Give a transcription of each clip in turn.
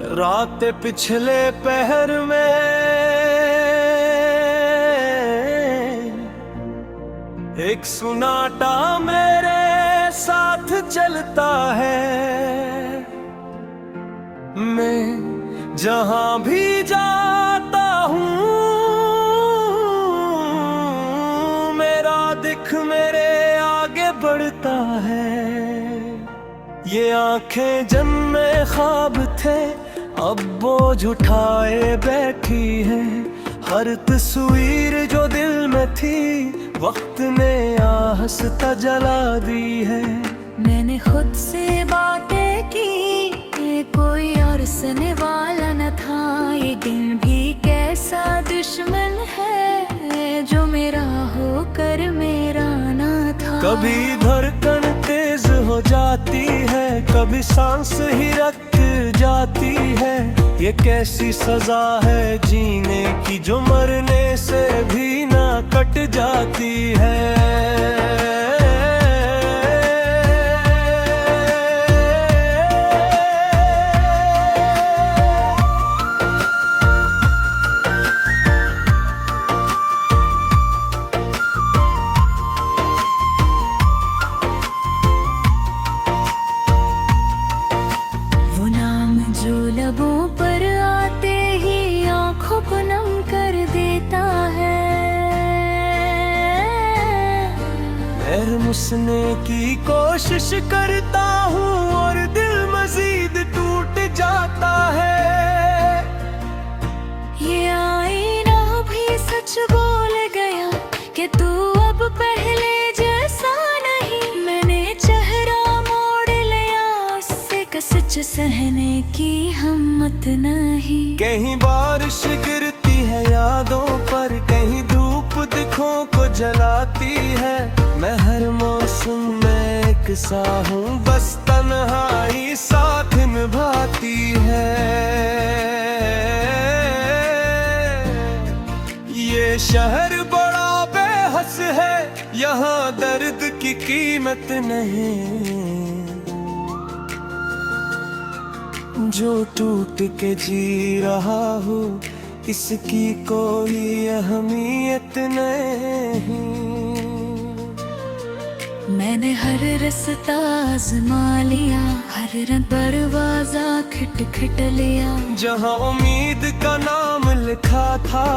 रात पिछले पहर में एक सुनाटा मेरे साथ चलता है। मैं जहां भी जाता हूँ मेरा दिख मेरे आगे बढ़ता है। ये आंखें जन्मे ख्वाब थे अब बोझ उठाए बैठी है। हर तस्वीर जो दिल में थी वक्त ने आहस्ता जला दी है। मैंने खुद से बातें की ये कोई और सुनने वाला न था। ये दिल भी कैसा दुश्मन है जो मेरा होकर मेरा ना था। कभी धड़कन तेज हो जाती है कभी सांस ही रुक जाती है। ये कैसी सजा है जीने की जो मरने से भी ना कट जाती है। जो लबों पर आते ही आंखों को नम कर देता है। मैं मुसने की कोशिश करता हूँ और दिल मजीद टूट जाता है। ये आईना भी सच बोल गया कि तू अब पहले जैसा नहीं। मैंने चेहरा मोड़ लिया उससे सच सहने की हिम्मत नहीं। कहीं बारिश गिरती है यादों पर कहीं धूप दिखों को जलाती है। मैं हर मौसम में एक सा हूँ बस तन्हाई साथ निभाती है। ये शहर बड़ा बेहस है यहाँ दर्द की कीमत नहीं। जो टूट के जी रहा हूँ इसकी कोई अहमियत नहीं। मैंने हर रास्ता आज़मा लिया हर रंग दरवाजा खिट लिया। जहाँ उम्मीद का नाम लिखा था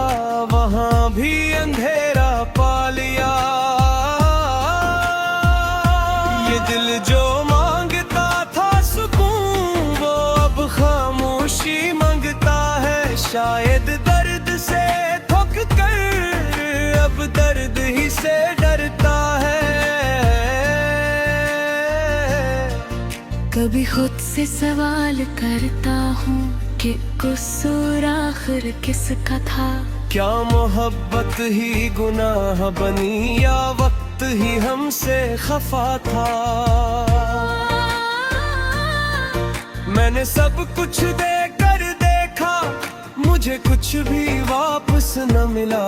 वहाँ भी अंधेरा पा लिया। ये दिल जो मांगता था सुकून वो अब खामोशी मांगता है। शायद दर्द से थक कर अब दर्द ही से डरता है। कभी खुद से सवाल करता हूँ कि कसूर आखिर किसका था। क्या मोहब्बत ही गुनाह बनी या वक्त ही हमसे खफा था। मैंने सब कुछ देकर देखा मुझे कुछ भी वापस न मिला।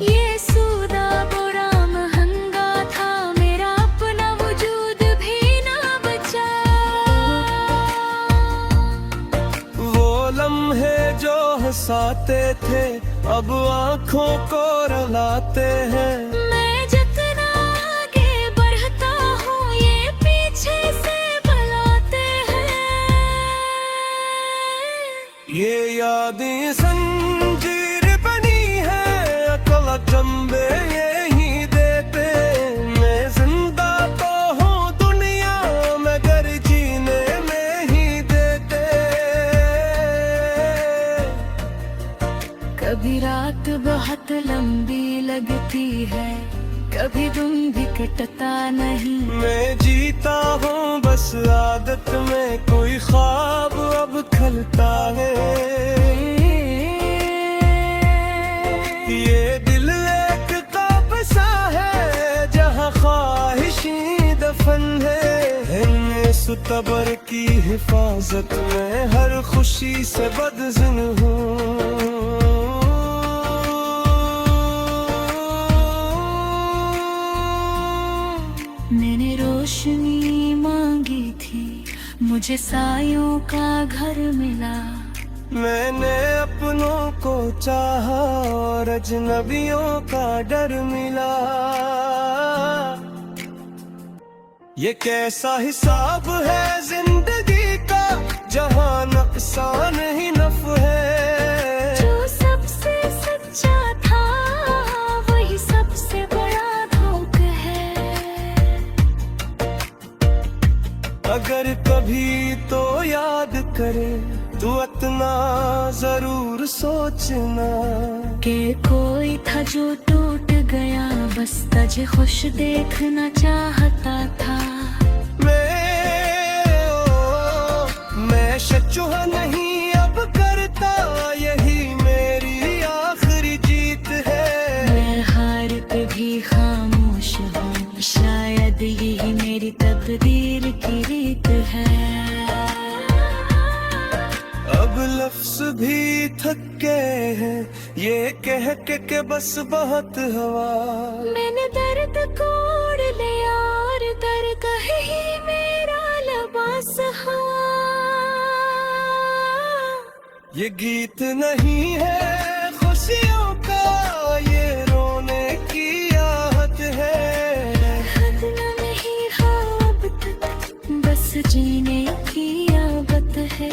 ये सूदा बुरा महंगा था मेरा अपना वजूद भी ना बचा। वो लम्हे जो हंसाते थे अब आँखों को रुलाते हैं। मैं जितना आगे बढ़ता हूँ ये पीछे से बुलाते हैं। ये यादें संजीर बनी है अकल जम्बे यही देते। मैं जिंदा तो हूँ दुनिया मगर जीने में ही देते। कभी रात बहुत लंबी लगती है कभी दिन भी कटता नहीं। मैं जीता हूँ बस आदत में कोई ख्वाब अब खलता है। ये दिल एक कब्र है जहाँ ख्वाहिशी दफन है। इन सुतबर की हिफाजत में हर खुशी से बदज़िन हूँ। मैंने रोशनी मांगी थी मुझे सायों का घर मिला। मैंने अपनों को चाहा और अजनबियों का डर मिला। ये कैसा हिसाब है जिंदगी का, जहाँ नुकसान ही नफ है। जो सबसे सच्चा था वही सबसे बड़ा धोखा है। अगर कभी तो याद करे तू इतना जरूर सोचना कि कोई था जो टूट गया, बस तुझे खुश देखना चाहता था। मैं शचुहा नहीं अब करता, यही मेरी आखिरी जीत है। मैं हार पे भी खामोश हूँ, शायद यही मेरी तकदीर की रीत है। अब लफ्ज भी थक गए हैं ये कह के बस बहुत हवा। मैंने दर्द कोड़ लिया और दर्द ही मेरा लिबास हुआ। ये गीत नहीं है खुशियों का, ये रोने की आहट है। हद नहीं है अब तक, बस जीने की आदत है।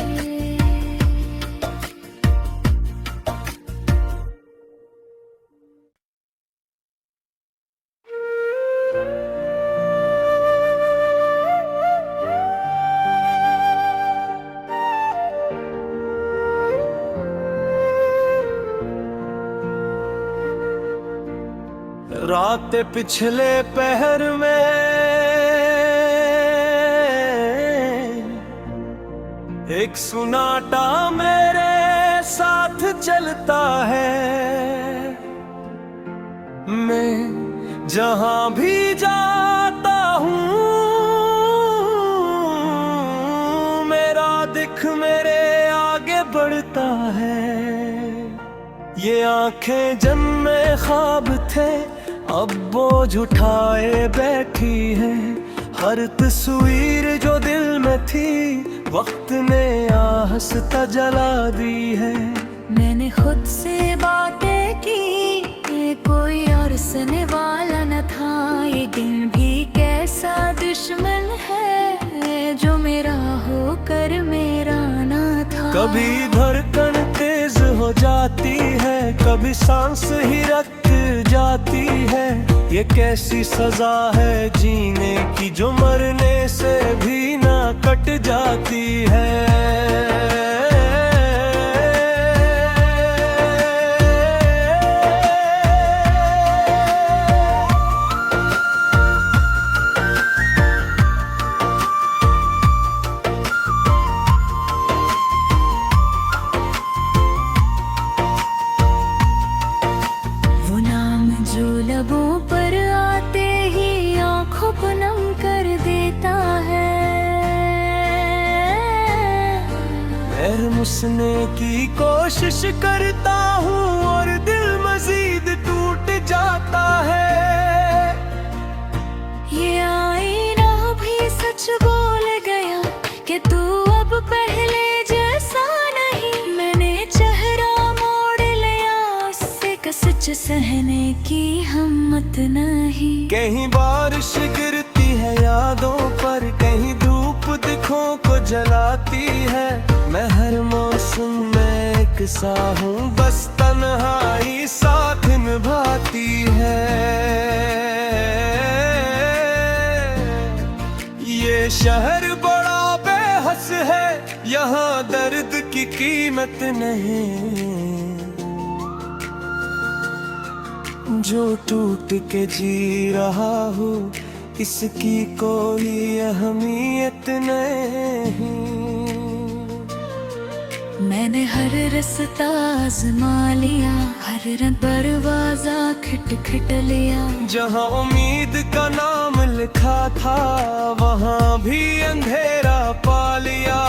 रात पिछले पहर में एक सुनाटा मेरे साथ चलता है। मैं जहां भी जाता हूँ मेरा दिख मेरे आगे बढ़ता है। ये आंखें जन्मे ख्वाब थे अब बोझ उठाए बैठी है। हर तस्वीर जो दिल में थी वक्त ने आहस्ता जला दी है। मैंने खुद से बातें की, ये कोई और सुनने वाला न था। ये दिल भी कैसा दुश्मन है जो मेरा होकर मेरा ना था। कभी धड़कन तेज हो जाती है, कभी सांस ही रख जाती है। ये कैसी सजा है जीने की जो मरने से भी ना कट जाती है। लबों पर आते ही आंखों को नम कर देता है। मैं मुझसे की कोशिश करता हूँ और दिल मजीद टूट जाता है। ये आईना भी सच बोल गया कि तू अब पहले जैसा नहीं। मैंने चेहरा मोड़ लिया, उससे सच सहने की हिम्मत नहीं। कहीं बारिश गिरती है यादों पर, कहीं धूप दिखों को जलाती है। मैं हर मौसम में एक सा हूँ, बस तन्हाई साथ निभाती है। ये शहर बड़ा बेहस है, यहाँ दर्द की कीमत नहीं। जो टूट के जी रहा हूँ इसकी कोई अहमियत नहीं। मैंने हर रास्ता आज़मा लिया, हर दरवाजा खटखट लिया। जहाँ उम्मीद का नाम लिखा था वहाँ भी अंधेरा पा लिया।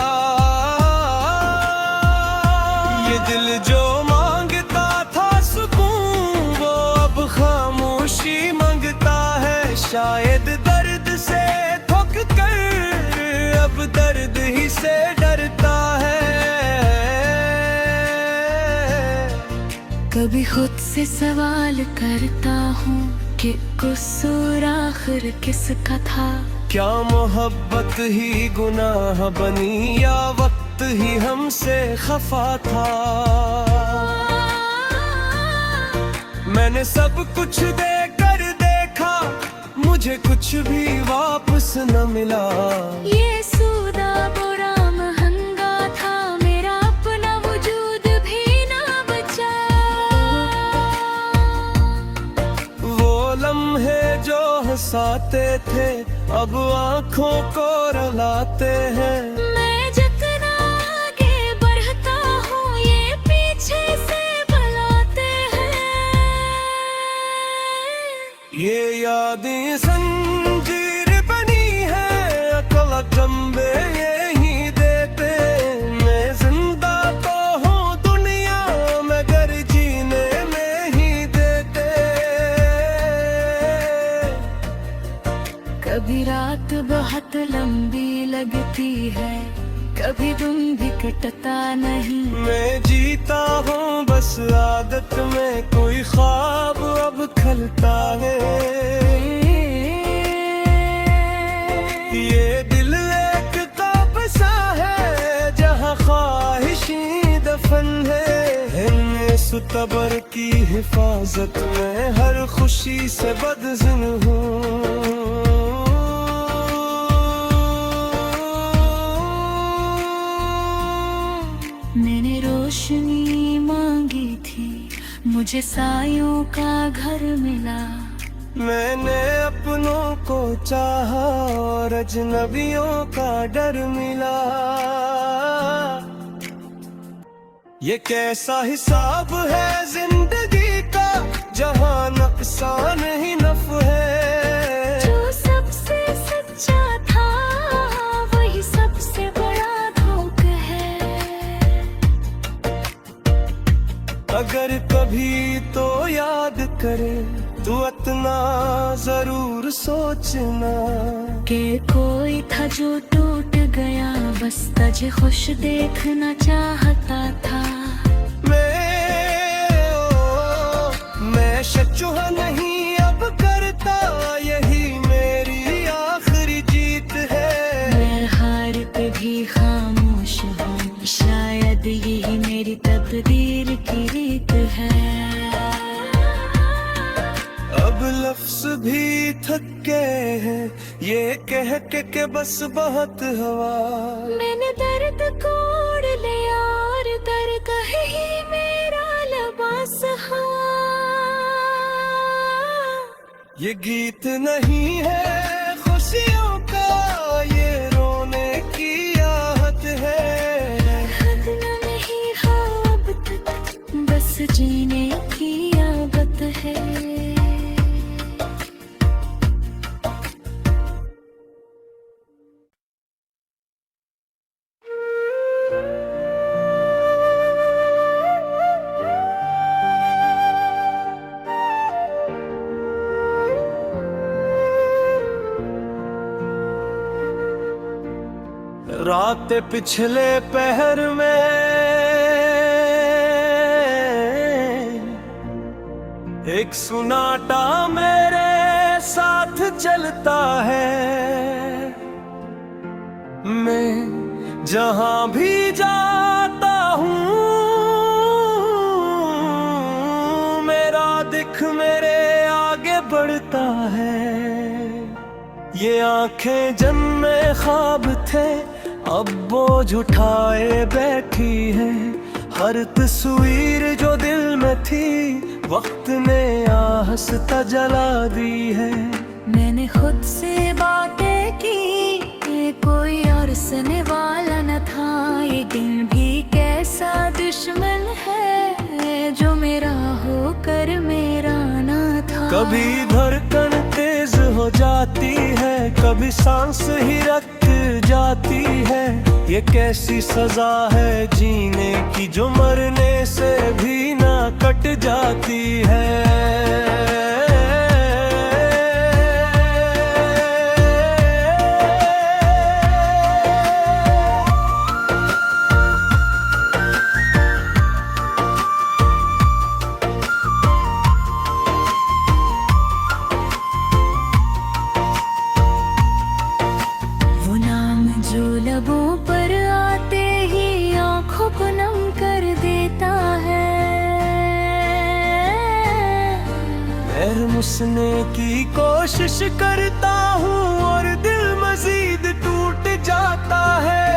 ये दिल जो मांगता था सुकून वो अब खामोशी मांगता है। शायद दर्द से थक कर अब दर्द ही से डरता है। कभी खुद से सवाल करता हूँ कि कसूर आखिर किसका था। क्या मोहब्बत ही गुनाह बनी या वक्त ही हमसे खफा था। मैंने सब कुछ देकर देखा, मुझे कुछ भी वापस न मिला। ये सूदा बुरा महंगा था, मेरा अपना वजूद भी ना बचा। वो लम्हे जो हंसाते थे अब आंखों को रुलाते हैं। मैं जितना आगे बढ़ता हूँ ये पीछे से बुलाते हैं। ये यादें संजीर बनी है, अकल जम्बे यही देते। मैं जिंदा तो हूँ दुनिया मगर जीने में ही देते। कभी रात बहुत लंबी लगती है, कभी दिन भी कटता नहीं। मैं जीता हूँ बस आदत में, कोई ख्वाब अब खलता है। ये दिल एक कब्ज़ा है जहाँ ख्वाहिशी दफन है। हिम्मे सुतबर की हिफाजत में हर खुशी से बदज़िन हूँ। मैंने रोशनी मांगी थी, मुझे सायों का घर मिला। मैंने अपनों को चाहा और अजनबियों का डर मिला। ये कैसा हिसाब है जिंदगी का, जहाँ नुकसान ही नफ है। जो सबसे सच्चा था वही सबसे बड़ा धोखा है। अगर कभी तो याद करे तू इतना जरूर सोचना कि कोई था जो टूट गया, बस तुझे खुश देखना चाहता था। मैं शचुहा नहीं अब करता, यही मेरी आखिरी जीत है। मैं हार पे भी खामोश हूँ, शायद यही मेरी तकदीर की रीत है। अब लफ्ज भी थक गए हैं ये कह के बस बहुत हवा। मैंने दर्द कोड़ लिया और दर्द ही मेरा लिबास है। ये गीत नहीं है खुशियों का, ये रोने की आहट है। हदना नहीं है अब तक, बस जीने की आदत है। रात पिछले पहर में एक सुनाटा मेरे साथ चलता है। मैं जहां भी जाता हूँ मेरा दिख मेरे आगे बढ़ता है। ये आंखें जन्मे ख्वाब थे अब बोझ उठाए बैठी है। हर तस्वीर जो दिल में थी वक्त ने आहस्ता जला दी है। मैंने खुद से बातें की, ये कोई और सुनने वाला न था। ये दिल भी कैसा दुश्मन है जो मेरा होकर मेरा ना था। कभी धड़कन तेज हो जाती है, कभी सांस ही रख जाती है। ये कैसी सजा है जीने की जो मरने से भी ना कट जाती है। महरमुसने की कोशिश करता हूँ और दिल मजीद टूट जाता है।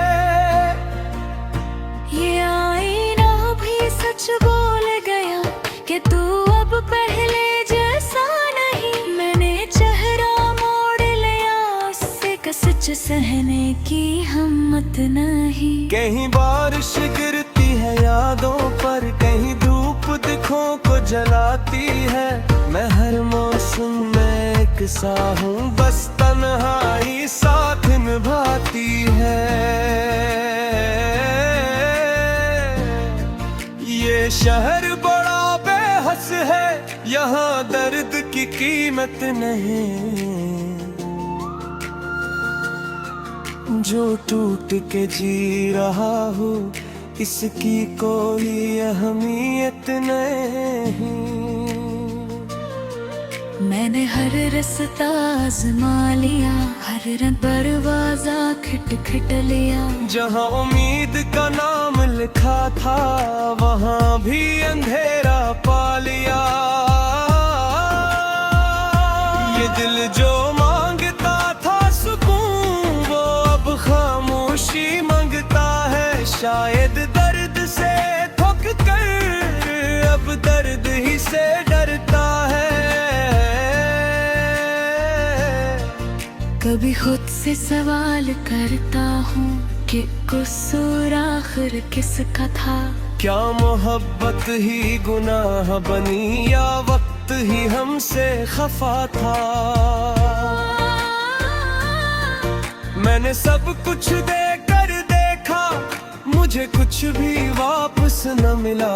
ये आईना भी सच बोल गया कि तू अब पहले जैसा नहीं। मैंने चेहरा मोड़ लिया, उससे सच सहने की हिम्मत नहीं। कहीं बारिश गिरती है यादों पर, कहीं धूप दिखों को जलाती है। मैं हर मौसम में एक सा हूँ, बस तन्हाई साथ निभाती है। ये शहर बड़ा बेहस है, यहाँ दर्द की कीमत नहीं। जो टूट के जी रहा हूँ इसकी कोई अहमियत नहीं। मैंने हर रास्ता आज़मा लिया, हर दरवाजा खटखट लिया। जहाँ उम्मीद का नाम लिखा था वहाँ भी अंधेरा पा लिया। ये दिल जो मांगता था सुकून, वो अब खामोशी मांगता है। शायद दर्द से थक कर अब दर्द ही से डरता है। कभी खुद से सवाल करता हूँ कि कसूर आखिर किसका था। क्या मोहब्बत ही गुनाह बनी या वक्त ही हमसे खफा था। मैंने सब कुछ देकर देखा, मुझे कुछ भी वापस न मिला।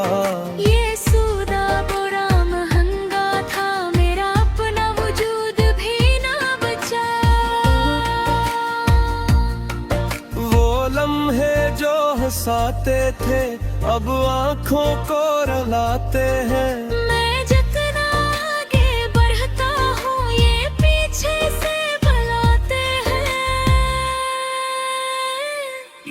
ये सूदा बुरा महंगा था, मेरा अपना वजूद भी ना बचा। वो लम्हे जो हंसाते थे अब आँखों को रुलाते हैं। मैं जितना आगे बढ़ता हूँ ये पीछे से बुलाते हैं।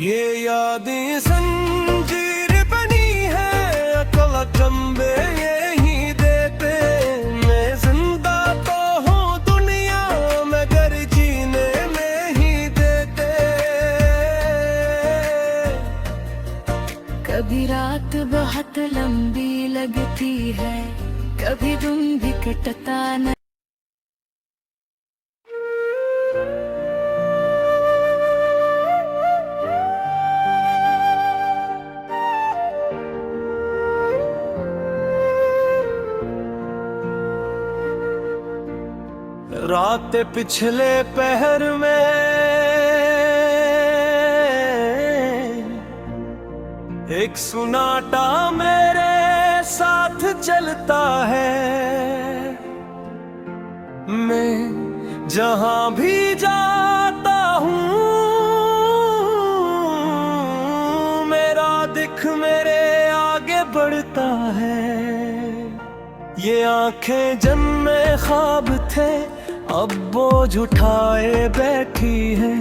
ये यादें संजीर बनी है, अकल चंबे यही देते। मैं जिंदा तो हूँ दुनिया मगर जीने में ही देते। कभी रात बहुत लंबी लगती है, कभी दिन भी कटता नहीं। रात पिछले पहर में एक सुनाटा मेरे साथ चलता है। मैं जहां भी जाता हूँ मेरा दिख मेरे आगे बढ़ता है। ये आंखें जन्मे ख्वाब थे अब बोझ उठाए बैठी है।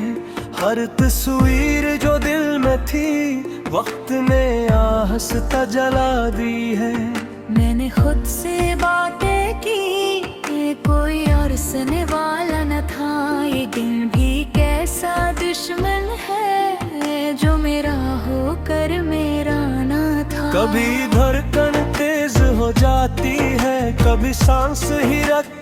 हर तस्वीर जो दिल में थी वक्त ने आहस्ता जला दी है। मैंने खुद से बातें की, ये कोई और सुनने वाला न था। ये दिल भी कैसा दुश्मन है जो मेरा होकर मेरा ना था। कभी धड़कन तेज हो जाती है, कभी सांस ही रख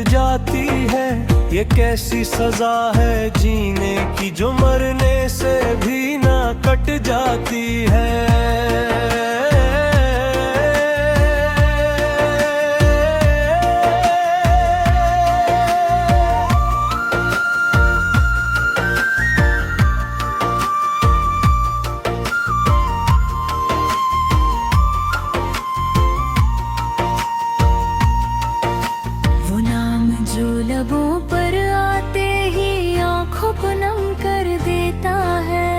जाती है। ये कैसी सजा है जीने की जो मरने से भी ना कट जाती है। लबों पर आते ही आंखों को नम कर देता है।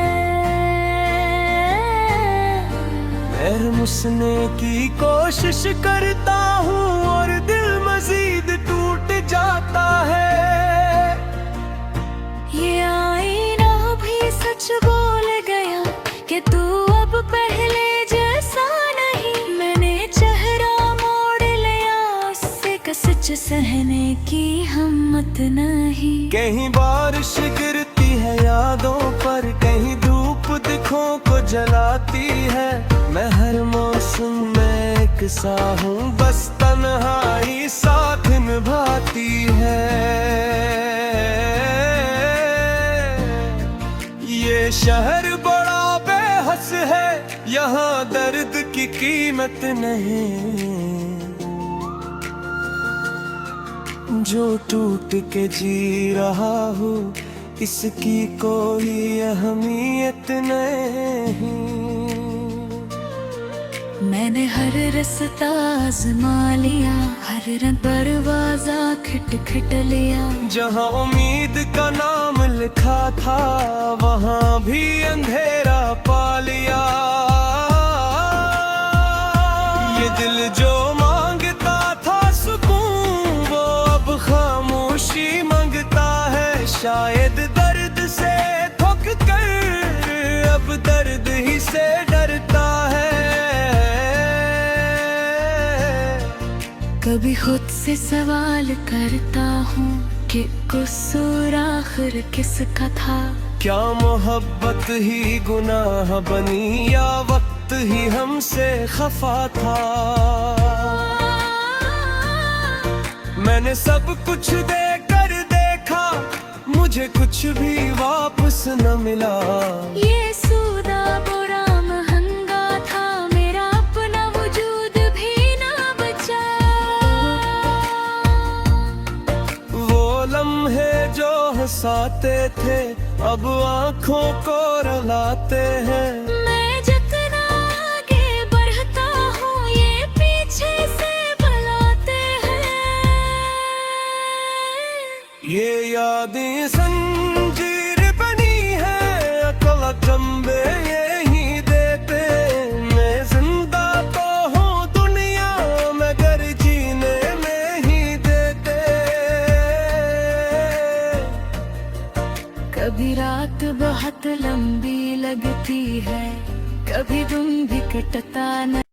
महरमुसने की कोशिश करता हूँ और दिल मजीद टूट जाता है। ये आईना भी सच बोल गया कि तू अब पहले जैसा नहीं। मैंने चेहरा मोड़ लिया, उससे सच सच सहने की हिम्मत नहीं। कहीं बारिश गिरती है यादों पर, कहीं धूप दिखों को जलाती है। मैं हर मौसम में एक सा हूँ, बस तन्हाई साथ निभाती है। ये शहर बड़ा बेहस है, यहाँ दर्द की कीमत नहीं। जो टूट के जी रहा हूँ, इसकी कोई अहमियत नहीं। मैंने हर रास्ता आज़मा लिया, हर रंग दरवाजा खटखट लिया। जहाँ उम्मीद का नाम लिखा था, वहाँ भी अंधेरा पा लिया। ये दिल जो मांगता था सुकून, वो अब खामोशी मांगता है। शायद दर्द से थक कर अब दर्द ही से डरता है। कभी खुद से सवाल करता हूँ कि कसूर आखिर किसका था। क्या मोहब्बत ही गुनाह बनी, या वक्त ही हमसे खफा था। मैंने सब कुछ देकर देखा, मुझे कुछ भी वापस न मिला। ये सूदा बुरा महंगा था, मेरा अपना वजूद भी ना बचा। वो लम्हे जो हंसाते थे, अब आंखों को रुलाते हैं। मैं जितना आगे बढ़ता हूँ, ये पीछे से बुलाते हैं। ये यादें जंजीर बनी है, अकल जम्बे यही देते। मैं जिंदा तो हूँ दुनिया मगर जीने में ही देते। कभी रात बहुत लंबी लगती है, कभी दिन भी कटता नहीं।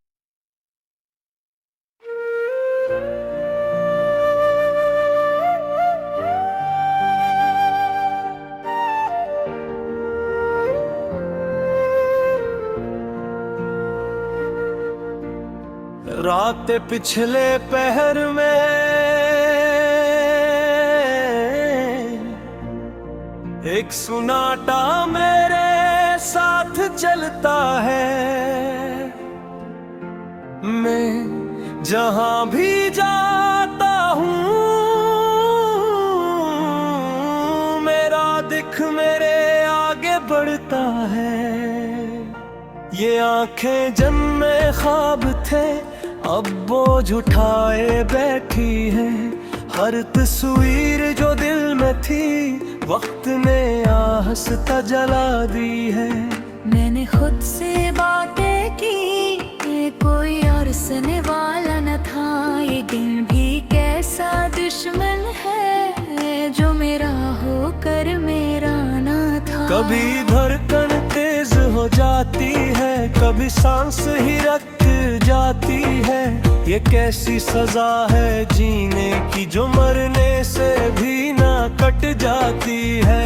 रात पिछले पहर में एक सुनाटा मेरे साथ चलता है। मैं जहां भी जाता हूँ, मेरा दिख मेरे आगे बढ़ता है। ये आंखें जन्मे ख्वाब थे, अब बोझ उठाए बैठी है। हर तस्वीर जो दिल में थी, वक्त ने आहस्ता जला दी है। मैंने खुद से बातें की, ये कोई और सुनने वाला न था। ये दिन भी कैसा दुश्मन है, जो मेरा होकर मेरा ना था। कभी धड़कन तेज हो जाती है, कभी सांस ही रख जाती है। ये कैसी सजा है जीने की, जो मरने से भी ना कट जाती है।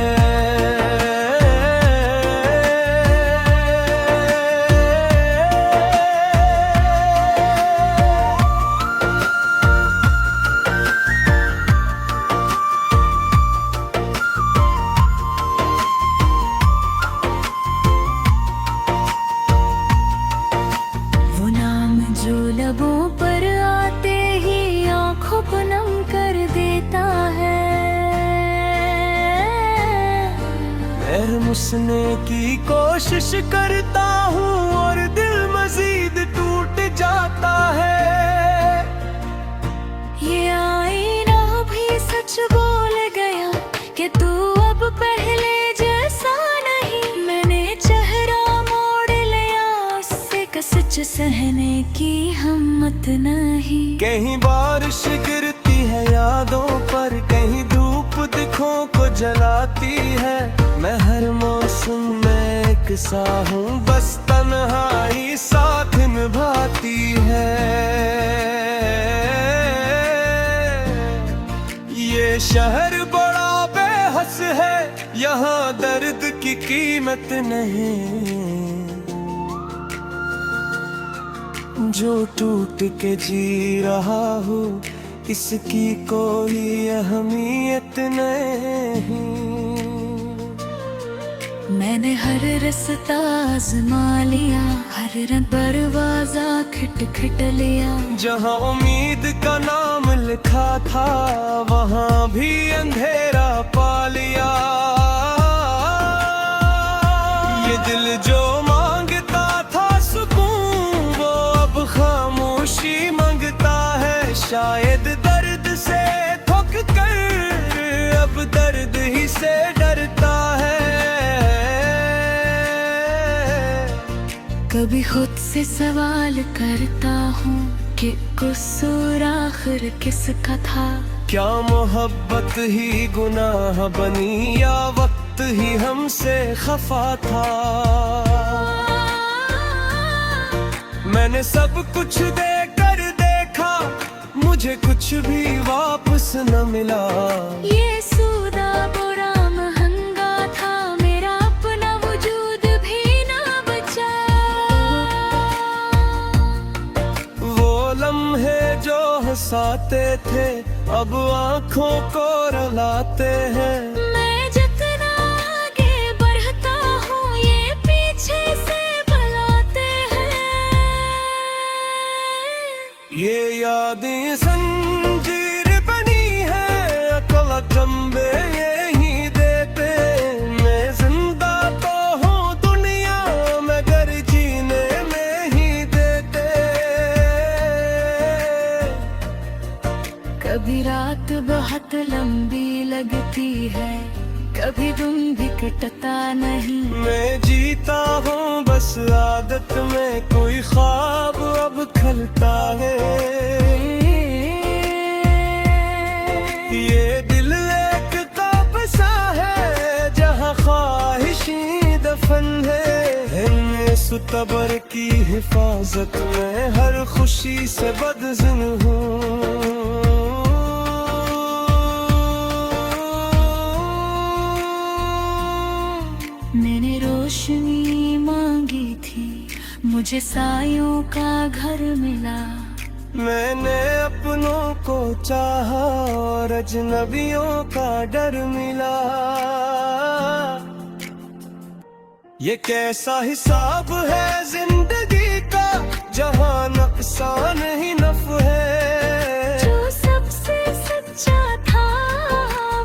लबों पर आते ही आंखों को नम कर देता है। मैं मुझसे की कोशिश करता हूँ और दिल मजीद टूट जाता है। ये आईना भी सच बोल गया कि तू अब पहले जैसा नहीं। मैंने चेहरा मोड़ लिया, उससे सच सहने की हिम्मत नहीं। कहीं बारिश गिरती है यादों पर, कहीं धूप दिखों को जलाती है। मैं हर मौसम में एक सा हूँ, बस तन्हाई साथ निभाती है। पास है, यहाँ दर्द की कीमत नहीं। जो टूट के जी रहा हूँ इसकी कोई अहमियत नहीं। मैंने हर रास्ता आज़मा लिया, हर रंग दरवाजा खटखट लिया। जहाँ उम्मीद का नाम लिखा था वहाँ भी अंधेरा पा लिया। ये दिल जो मांगता था सुकून वो अब खामोशी मांगता है। शायद दर्द से थक कर अब दर्द ही से डरता है। कभी खुद से सवाल करता हूँ कि कसूर आखिर किसका था। क्या मोहब्बत ही गुनाह बनी या वक्त ही हमसे खफा था। मैंने सब कुछ देकर देखा मुझे कुछ भी वापस न मिला। ये सूदा बुरा महंगा था, मेरा अपना वजूद भी ना बचा। वो लम्हे जो हंसाते थे अब आंखों को रुलाते हैं। मैं जितना आगे बढ़ता हूँ ये पीछे से बुलाते हैं। ये यादें संजीर बनी है अकल जम्बे यही देते। मैं जिंदा तो हूँ दुनिया मगर जीने में ही देते। कभी रात बहुत लंबी लगती है, कभी दिन भी कटता नहीं। मैं जीता हूँ बस आदत में, कोई ख्वाब अब खलता है। ये दिल एक काबसा है जहाँ ख्वाहिशी दफन है। इनमें सुतबर की हिफाजत में हर खुशी से बदज़िन हूँ। मैंने रोशनी मांगी थी मुझे सायों का घर मिला। मैंने अपनों को चाहा और अजनबियों का डर मिला। ये कैसा हिसाब है जिंदगी का जहाँ नुकसान ही नफ़ है। जो सबसे सच्चा था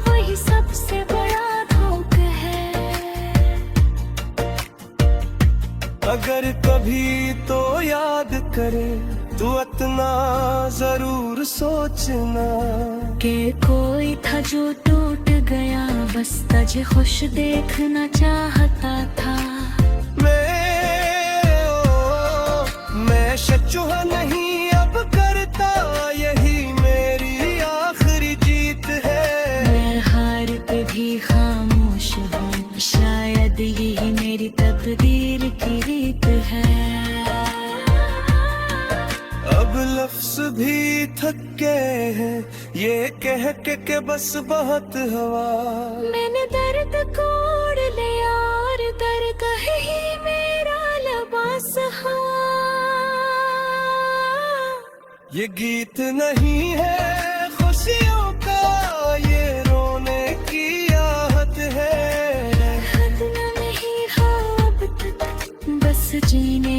वही सबसे बड़ा धोखा है। अगर कभी तो याद करे तू इतना जरूर सोचना कि कोई था जो टूट गया बस तुझे खुश देखना चाहता था। मैं शचुहा नहीं अब करता यही मेरी आखिरी जीत है। मैं हार पे भी खामोश हूँ शायद यही मेरी तकदीर की रीत है। अब लफ्ज भी थक गए हैं ये कह के बस बहुत हवा। मैंने दर्द कोड़ लिया और दर्द ही मेरा लिबास है। ये गीत नहीं है खुशियों का ये रोने की आहट है। नहीं है अब तक बस जीने